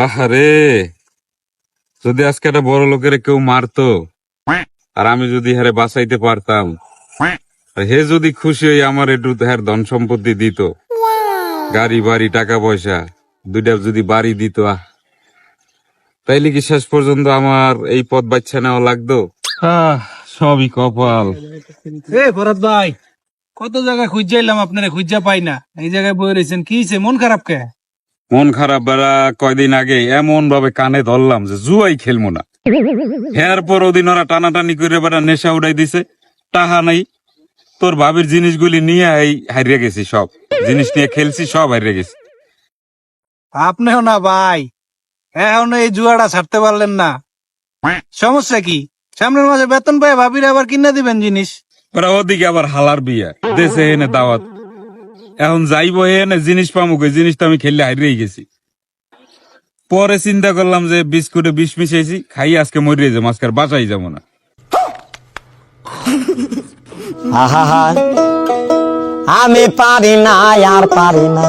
আহারে, যদি আজকে একটা বড় লোকের কেউ মারতো আর আমি যদি হারে বাঁচাইতে পারতাম, আর হে যদি খুশি হয়ে আমার একটু হ্যার ধন সম্পত্তি দিত, গাড়ি বাড়ি টাকা পয়সা দুইটা যদি বাড়ি দিত, তাইলে কি শেষ পর্যন্ত আমার এই পথ বাচ্চা নেওয়া লাগতো? সবই কপাল। ভরত ভাই, কত জায়গায় খুঁজাইলাম, আপনারা খুঁজা পাই না, এই জায়গায় বয়ে রয়েছেন, কি হইছে, মন খারাপ কে? মন খারাপ বেড়া, কয়দিন আগে এমন ভাবে কানে ধরলাম যে জুয়াই খেলবো না। এরপর ওদিন ওরা টানাটানি করে বেড়া নেশা উড়াই দিছে, টাহা নাই। তোর ভাবির জিনিসগুলি নিয়ে এই হারিয়ে গেছি, সব জিনিস নিয়ে খেলছি, সব হারিয়ে গেছি। আপনিও না ভাই, এখনো এই জুয়াটা ছাড়তে পারলেন না, সমস্যা কি? সামনের মাসে বেতন পায় ভাবির আবার কিনা দিবেন জিনিস। ওরা ওদিকে আবার হালার বিয়া দেশে এনে দাওয়াত, এখন যাইবো এনে জিনিস পামুক, ওই জিনিস তো আমি খেললে হারিয়ে গেছি। পরে চিন্তা করলাম যে বিস্কুটে বিষ মিশাইছি, খাই আজকে মরিয়ে যাবো, আজকে আর বাঁচাই যাবো না। আমি পারি না, আর পারি না।